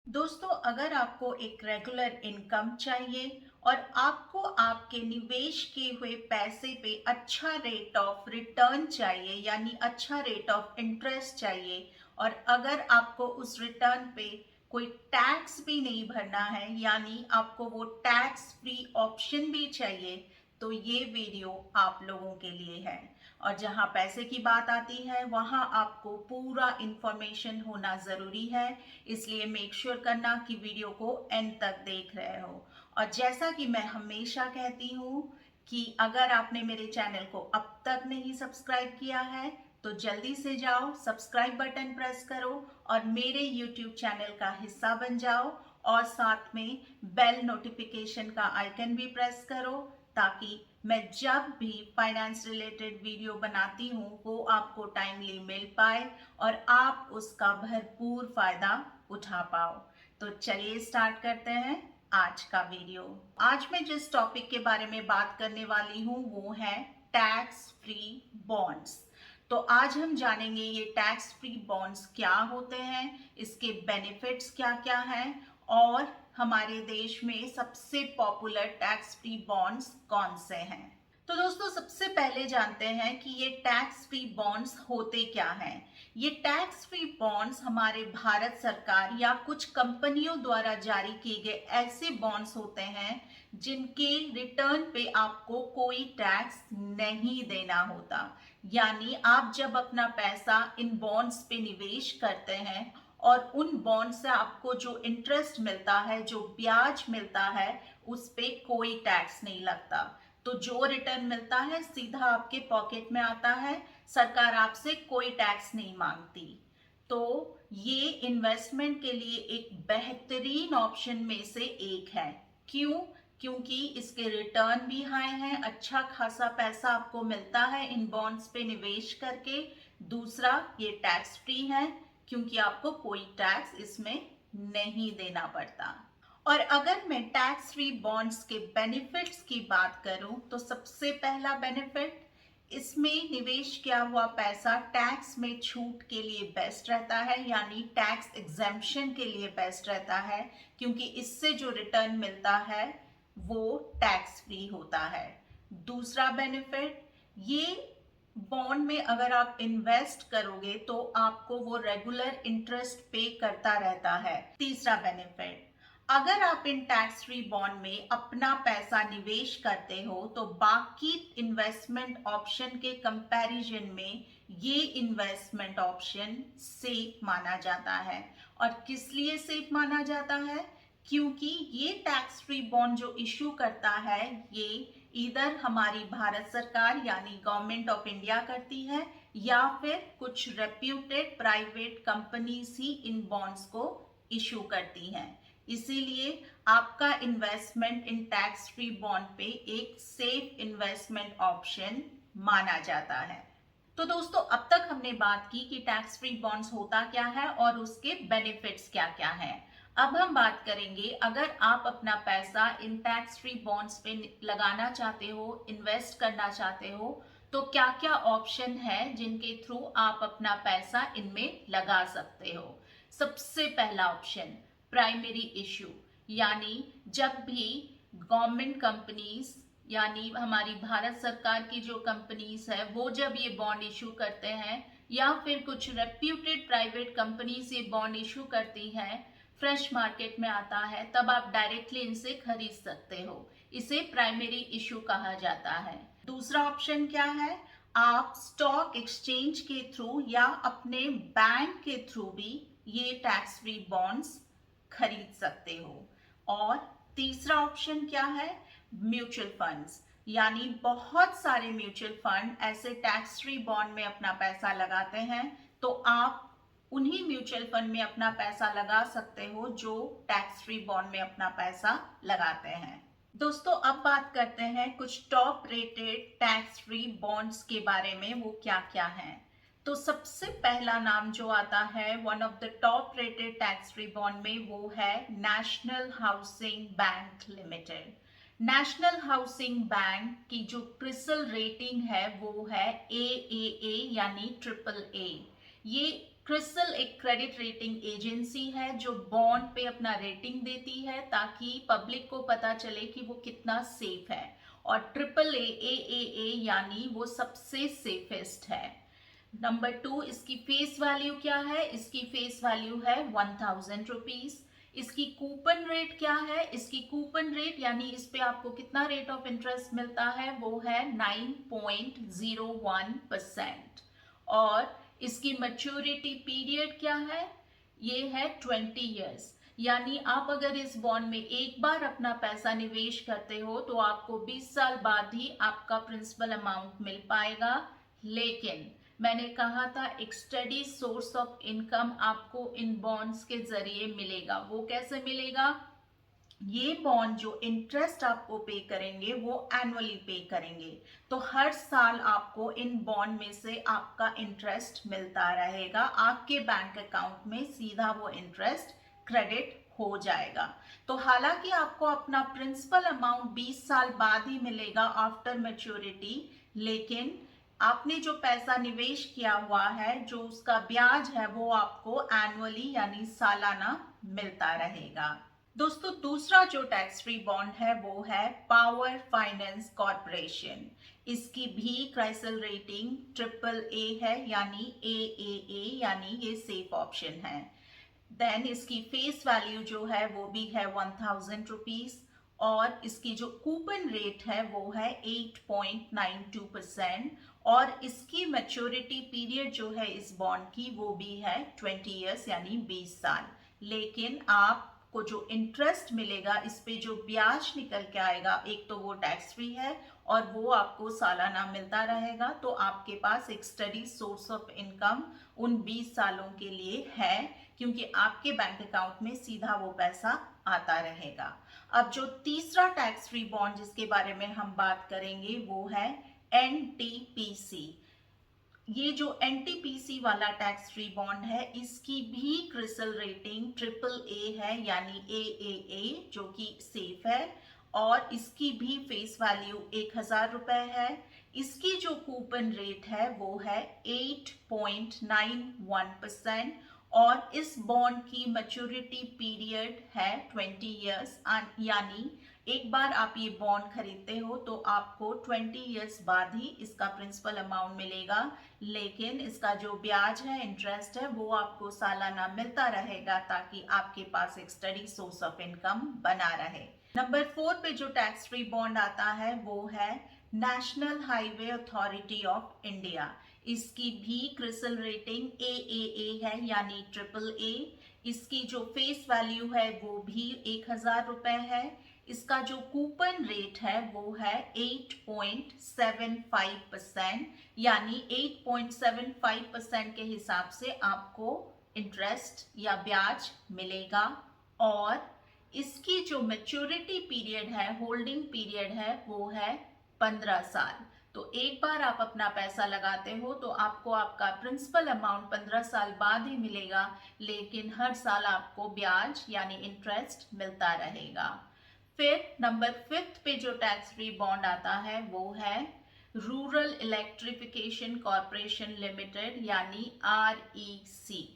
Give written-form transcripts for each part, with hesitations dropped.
दोस्तों, अगर आपको एक रेगुलर इनकम चाहिए और आपको आपके निवेश किए हुए पैसे पे अच्छा रेट ऑफ रिटर्न चाहिए, यानी अच्छा रेट ऑफ इंटरेस्ट चाहिए, और अगर आपको उस रिटर्न पे कोई टैक्स भी नहीं भरना है, यानी आपको वो टैक्स फ्री ऑप्शन भी चाहिए, तो ये वीडियो आप लोगों के लिए है। और जहां पैसे की बात आती है वहां आपको पूरा इंफॉर्मेशन होना जरूरी है, इसलिए मेक श्योर करना कि वीडियो को एंड तक देख रहे हो। और जैसा कि मैं हमेशा कहती हूँ कि अगर आपने मेरे चैनल को अब तक नहीं सब्सक्राइब किया है तो जल्दी से जाओ, सब्सक्राइब बटन प्रेस करो और मेरे यूट्यूब चैनल का हिस्सा बन जाओ, और साथ में बेल नोटिफिकेशन का आइकन भी प्रेस करो, ताकि मैं जब भी फाइनेंस रिलेटेड वीडियो बनाती हूँ वो आपको टाइमली मिल पाए और आप उसका भरपूर फायदा उठा पाओ। तो चलिए स्टार्ट करते हैं आज का वीडियो। आज मैं जिस टॉपिक के बारे में बात करने वाली हूँ वो है टैक्स फ्री बॉन्ड्स। तो आज हम जानेंगे ये टैक्स फ्री बॉन्ड्स क्या होते हैं, इसके बेनिफिट्स क्या क्या हैं, और हमारे देश में सबसे पॉपुलर टैक्स फ्री बॉन्ड्स कौन से हैं। तो दोस्तों, सबसे पहले जानते हैं कि ये टैक्स फ्री बॉन्ड्स होते क्या हैं। ये टैक्स फ्री बॉन्ड्स हमारे भारत सरकार या कुछ कंपनियों द्वारा जारी किए गए ऐसे बॉन्ड्स होते हैं जिनके रिटर्न पे आपको कोई टैक्स नहीं देना होता। यानी आप जब अपना पैसा इन बॉन्ड्स पे निवेश करते हैं और उन बॉन्ड से आपको जो इंटरेस्ट मिलता है, जो ब्याज मिलता है, उस पे कोई टैक्स नहीं लगता। तो जो रिटर्न मिलता है सीधा आपके पॉकेट में आता है, सरकार आपसे कोई टैक्स नहीं मांगती। तो ये इन्वेस्टमेंट के लिए एक बेहतरीन ऑप्शन में से एक है। क्यों? क्योंकि इसके रिटर्न भी हाई हैं, अच्छा खासा पैसा आपको मिलता है इन बॉन्ड्स पे निवेश करके। दूसरा, ये टैक्स फ्री है क्योंकि आपको कोई टैक्स इसमें नहीं देना पड़ता। और अगर मैं टैक्स फ्री बॉन्ड्स के बेनिफिट्स की बात करूं तो सबसे पहला बेनिफिट, इसमें निवेश किया हुआ पैसा टैक्स में छूट के लिए बेस्ट रहता है, यानी टैक्स एग्जेम्पशन के लिए बेस्ट रहता है, क्योंकि इससे जो रिटर्न मिलता है वो टैक्स फ्री होता है। दूसरा बेनिफिट, ये बॉन्ड में अगर आप इन्वेस्ट करोगे तो आपको वो रेगुलर इंटरेस्ट पे करता रहता है। तीसरा बेनिफिट, अगर आप इन टैक्स फ्री बॉन्ड में अपना पैसा निवेश करते हो तो बाकी इन्वेस्टमेंट ऑप्शन के कंपैरिजन में ये इन्वेस्टमेंट ऑप्शन सेफ माना जाता है। और किस लिए सेफ माना जाता है? क्योंकि ये टैक्स फ्री बॉन्ड जो इशू करता है ये इधर हमारी भारत सरकार यानी गवर्नमेंट ऑफ इंडिया करती है, या फिर कुछ रेप्यूटेड प्राइवेट कंपनीज ही इन बॉन्ड्स को इशू करती हैं। इसीलिए आपका इन्वेस्टमेंट इन टैक्स फ्री बॉन्ड पे एक सेफ इन्वेस्टमेंट ऑप्शन माना जाता है। तो दोस्तों, अब तक हमने बात की कि टैक्स फ्री बॉन्ड्स होता क्या है और उसके बेनिफिट्स क्या क्या हैं। अब हम बात करेंगे, अगर आप अपना पैसा इन टैक्स फ्री बॉन्ड्स पे लगाना चाहते हो, इन्वेस्ट करना चाहते हो, तो क्या क्या ऑप्शन है जिनके थ्रू आप अपना पैसा इनमें लगा सकते हो। सबसे पहला ऑप्शन, प्राइमरी इशू, यानी जब भी गवर्नमेंट कंपनीज यानी हमारी भारत सरकार की जो कंपनीज है वो जब ये बॉन्ड इशू करते हैं, या फिर कुछ रेप्यूटेड प्राइवेट कंपनीज ये बॉन्ड इशू करती हैं, फ्रेश मार्केट में आता है, तब आप डायरेक्टली इनसे खरीद सकते हो। इसे प्राइमरी इशू कहा जाता है। दूसरा ऑप्शन क्या है? आप स्टॉक एक्सचेंज के थ्रू या अपने बैंक के थ्रू भी ये टैक्स फ्री बॉन्ड्स खरीद सकते हो। और तीसरा ऑप्शन क्या है? म्यूचुअल फंड्स, यानी बहुत सारे म्यूचुअल फंड ऐसे टैक्स फ्री बॉन्ड में अपना पैसा लगाते हैं, तो आप उन्हीं म्यूचुअल फंड में अपना पैसा लगा सकते हो जो टैक्स फ्री बॉन्ड में अपना पैसा लगाते हैं। दोस्तों, अब बात करते हैं कुछ top rated tax free bonds के बारे में, वो क्या क्या हैं। तो सबसे पहला नाम जो आता है one of the top rated tax free bond में, वो है national housing bank limited. National housing bank की जो क्रिसल रेटिंग है वो है ए यानी ट्रिपल ए। ये क्रिसल एक क्रेडिट रेटिंग एजेंसी है जो बॉन्ड पे अपना रेटिंग देती है ताकि पब्लिक को पता चले कि वो कितना सेफ है। और ट्रिपल ए यानी वो सबसे सेफेस्ट है। नंबर 2, इसकी फेस वैल्यू क्या है? इसकी फेस वैल्यू है 1000 रुपीज। इसकी कूपन रेट क्या है? इसकी कूपन रेट यानी इस पे आपको कितना रेट ऑफ इंटरेस्ट मिलता है वो है 9.01%। और इसकी मैच्योरिटी पीरियड क्या है? ये है 20 ईयर्स। यानी आप अगर इस बॉन्ड में एक बार अपना पैसा निवेश करते हो तो आपको 20 साल बाद ही आपका प्रिंसिपल अमाउंट मिल पाएगा। लेकिन मैंने कहा था एक स्टडी सोर्स ऑफ इनकम आपको इन बॉन्ड्स के जरिए मिलेगा। वो कैसे मिलेगा? ये बॉन्ड जो इंटरेस्ट आपको पे करेंगे वो एनुअली पे करेंगे। तो हर साल आपको इन बॉन्ड में से आपका इंटरेस्ट मिलता रहेगा, आपके बैंक अकाउंट में सीधा वो इंटरेस्ट क्रेडिट हो जाएगा। तो हालांकि आपको अपना प्रिंसिपल अमाउंट 20 साल बाद ही मिलेगा आफ्टर मैच्योरिटी, लेकिन आपने जो पैसा निवेश किया हुआ है, जो उसका ब्याज है, वो आपको एनुअली यानी सालाना मिलता रहेगा। दोस्तों, दूसरा जो टैक्स फ्री बॉन्ड है वो है पावर फाइनेंस कॉरपोरेशन। इसकी भी क्राइसल रेटिंग ट्रिपल ए है यानी ए यानी ये सेफ ऑप्शन है। देन इसकी फेस वैल्यू जो है वो भी है 1000 रुपीज। और इसकी जो कूपन रेट है वो है 8.92%। और इसकी मैच्योरिटी पीरियड जो है इस बॉन्ड की वो भी है 20 ईयर्स यानी 20 साल। लेकिन आपको जो इंटरेस्ट मिलेगा, इस पे जो ब्याज निकल के आएगा, एक तो वो टैक्स फ्री है और वो आपको सालाना मिलता रहेगा। तो आपके पास एक स्टडी सोर्स ऑफ इनकम उन 20 सालों के लिए है, क्योंकि आपके बैंक अकाउंट में सीधा वो पैसा आता रहेगा। अब जो तीसरा टैक्स फ्री बॉन्ड जिसके बारे में हम बात करेंगे वो है एनटीपीसी। ये जो एनटीपीसी वाला टैक्स फ्री बॉन्ड है, इसकी भी क्रिसल रेटिंग ट्रिपल ए है यानी ए जो कि सेफ है। और इसकी भी फेस वैल्यू 1000 रुपए है। इसकी जो कूपन रेट है वो है 8.91%। और इस बॉन्ड की मैच्योरिटी पीरियड है 20 ईयर्स। यानी एक बार आप ये बॉन्ड खरीदते हो तो आपको 20 ईयर्स बाद ही इसका प्रिंसिपल अमाउंट मिलेगा। लेकिन इसका जो ब्याज है, इंटरेस्ट है, वो आपको सालाना मिलता रहेगा ताकि आपके पास एक स्टडी सोर्स ऑफ इनकम बना रहे। नंबर 4 पे जो टैक्स फ्री बॉन्ड आता है वो है national highway authority of India. इसकी भी क्रिसल रेटिंग ए है यानी ट्रिपल ए। इसकी जो फेस वैल्यू है वो भी 1000 रुपए है। इसका जो कूपन रेट है वो है 8.75%। यानी 8.75% के हिसाब से आपको इंटरेस्ट या ब्याज मिलेगा। और इसकी जो मैच्योरिटी पीरियड है, होल्डिंग पीरियड है, वो है 15 साल। तो एक बार आप अपना पैसा लगाते हो तो आपको आपका प्रिंसिपल अमाउंट 15 साल बाद ही मिलेगा, लेकिन हर साल आपको ब्याज यानी इंटरेस्ट मिलता रहेगा। फिर नंबर 5 पे जो टैक्स फ्री बॉन्ड आता है वो है रूरल इलेक्ट्रिफिकेशन कॉरपोरेशन लिमिटेड यानी REC।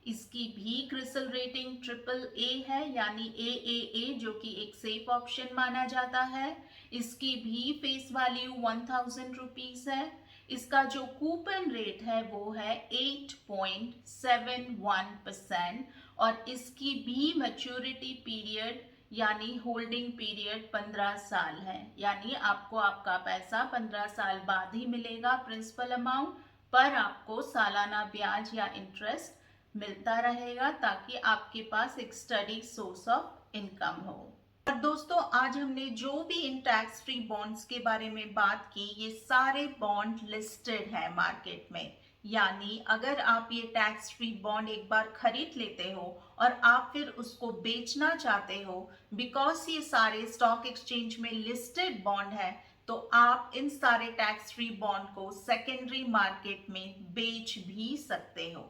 इसकी भी क्रिसल रेटिंग ट्रिपल ए है यानी ए जो कि एक सेफ ऑप्शन माना जाता है। इसकी भी फेस वैल्यू 1000 रुपीज है। इसका जो कूपन रेट है वो है 8.71%। और इसकी भी मैच्योरिटी पीरियड यानी होल्डिंग पीरियड 15 साल है। यानी आपको आपका पैसा 15 साल बाद ही मिलेगा प्रिंसिपल अमाउंट, पर आपको सालाना ब्याज या इंटरेस्ट मिलता रहेगा ताकि आपके पास एक स्टडी सोर्स ऑफ इनकम हो। और दोस्तों, आज हमने जो भी इन टैक्स फ्री बॉन्ड्स के बारे में बात की, ये सारे बॉन्ड लिस्टेड है मार्केट में। यानी अगर आप ये टैक्स फ्री बॉन्ड एक बार खरीद लेते हो और आप फिर उसको बेचना चाहते हो, बिकॉज ये सारे स्टॉक एक्सचेंज में लिस्टेड बॉन्ड है, तो आप इन सारे टैक्स फ्री बॉन्ड को सेकेंडरी मार्केट में बेच भी सकते हो।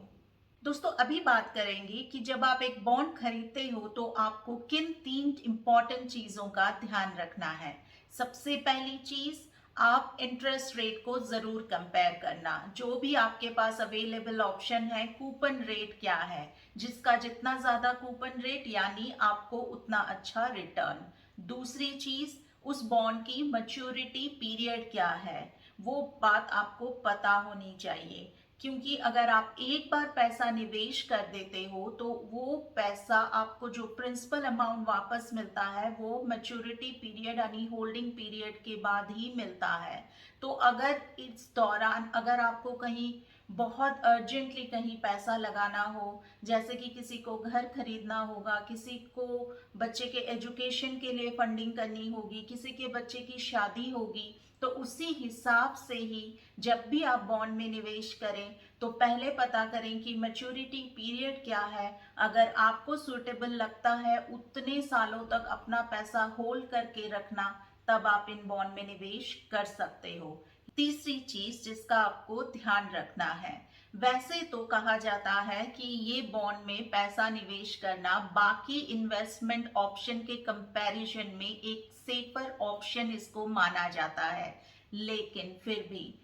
दोस्तों, अभी बात करेंगे कि जब आप एक बॉन्ड खरीदते हो तो आपको किन 3 इंपॉर्टेंट चीजों का ध्यान रखना है। सबसे पहली चीज, आप इंटरेस्ट रेट को जरूर कंपेयर करना। जो भी आपके पास अवेलेबल ऑप्शन है, कूपन रेट क्या है, जिसका जितना ज्यादा कूपन रेट यानी आपको उतना अच्छा रिटर्न। दूसरी चीज, उस बॉन्ड की मैच्योरिटी पीरियड क्या है, वो बात आपको पता होनी चाहिए। क्योंकि अगर आप एक बार पैसा निवेश कर देते हो तो वो पैसा आपको जो प्रिंसिपल अमाउंट वापस मिलता है वो मैच्योरिटी पीरियड यानी होल्डिंग पीरियड के बाद ही मिलता है। तो अगर इस दौरान अगर आपको कहीं बहुत अर्जेंटली कहीं पैसा लगाना हो, जैसे कि किसी को घर खरीदना होगा, किसी को बच्चे के एजुकेशन के लिए फंडिंग करनी होगी, किसी के बच्चे की शादी होगी, तो उसी हिसाब से ही जब भी आप बॉन्ड में निवेश करें तो पहले पता करें कि मैच्योरिटी पीरियड क्या है। अगर आपको सूटेबल लगता है उतने सालों तक अपना पैसा होल्ड करके रखना, तब आप इन बॉन्ड में निवेश कर सकते हो। तीसरी चीज जिसका आपको ध्यान रखना है, वैसे तो कहा जाता है कि ये बॉन्ड में पैसा निवेश करना बाकी इन्वेस्टमेंट ऑप्शन के कंपैरिजन में एक सेफर ऑप्शन इसको माना जाता है, लेकिन फिर भी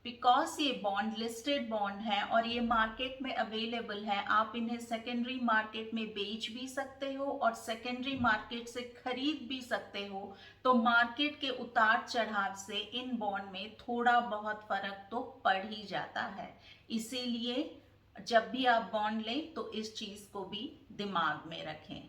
बिकॉज ये बॉन्ड लिस्टेड बॉन्ड है और ये मार्केट में अवेलेबल है, आप इन्हें सेकेंडरी मार्केट में बेच भी सकते हो और सेकेंडरी मार्केट से खरीद भी सकते हो। तो मार्केट के उतार चढ़ाव से इन बॉन्ड में थोड़ा बहुत फर्क तो पड़ ही जाता है। इसीलिए जब भी आप बॉन्ड लें तो इस चीज को भी दिमाग में रखें।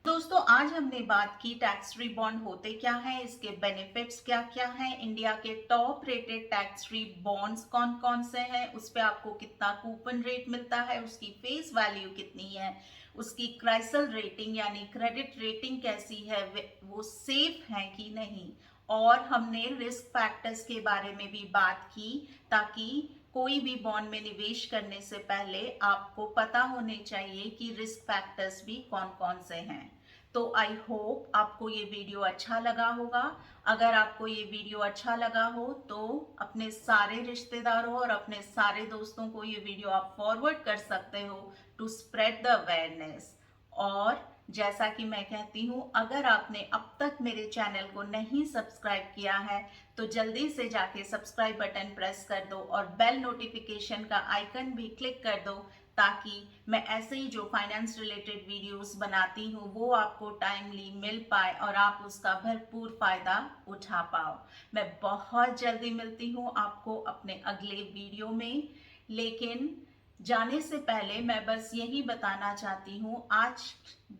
दोस्तों, आज हमने बात की टैक्स फ्री बॉन्ड होते क्या हैं, इसके बेनिफिट्स क्या क्या हैं, इंडिया के top rated tax free bonds कौन कौन से हैं, उस पे आपको कितना कूपन रेट मिलता है, उसकी फेस वैल्यू कितनी है, उसकी क्राइसल रेटिंग यानी क्रेडिट रेटिंग कैसी है, वो सेफ है कि नहीं, और हमने रिस्क फैक्टर्स के बारे में भी बात की, ताकि कोई भी बॉन्ड में निवेश करने से पहले आपको पता होने चाहिए कि रिस्क फैक्टर्स भी कौन कौन से हैं। तो आई होप आपको ये वीडियो अच्छा लगा होगा। अगर आपको ये वीडियो अच्छा लगा हो तो अपने सारे रिश्तेदारों और अपने सारे दोस्तों को ये वीडियो आप फॉरवर्ड कर सकते हो टू स्प्रेड द अवेयरनेस। और जैसा कि मैं कहती हूँ, अगर आपने अब तक मेरे चैनल को नहीं सब्सक्राइब किया है तो जल्दी से जाके सब्सक्राइब बटन प्रेस कर दो और बेल नोटिफिकेशन का आइकन भी क्लिक कर दो, ताकि मैं ऐसे ही जो फाइनेंस रिलेटेड वीडियोस बनाती हूँ वो आपको टाइमली मिल पाए और आप उसका भरपूर फायदा उठा पाओ। मैं बहुत जल्दी मिलती हूँ आपको अपने अगले वीडियो में, लेकिन जाने से पहले मैं बस यही बताना चाहती हूँ, आज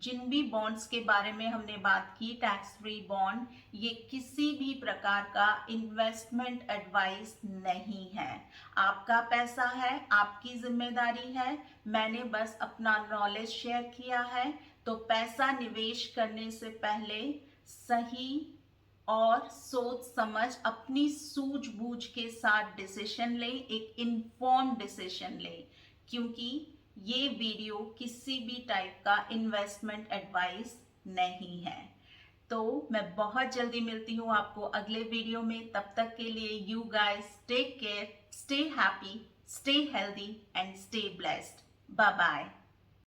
जिन भी बॉन्ड्स के बारे में हमने बात की, टैक्स फ्री बॉन्ड, ये किसी भी प्रकार का इन्वेस्टमेंट एडवाइस नहीं है। आपका पैसा है, आपकी जिम्मेदारी है, मैंने बस अपना नॉलेज शेयर किया है। तो पैसा निवेश करने से पहले सही और सोच समझ अपनी सूझबूझ के साथ डिसीजन लें, एक इन्फॉर्म डिसीजन लें, क्योंकि ये वीडियो किसी भी टाइप का इन्वेस्टमेंट एडवाइस नहीं है। तो मैं बहुत जल्दी मिलती हूँ आपको अगले वीडियो में। तब तक के लिए you guys take care, stay happy, stay healthy and stay blessed. Bye bye.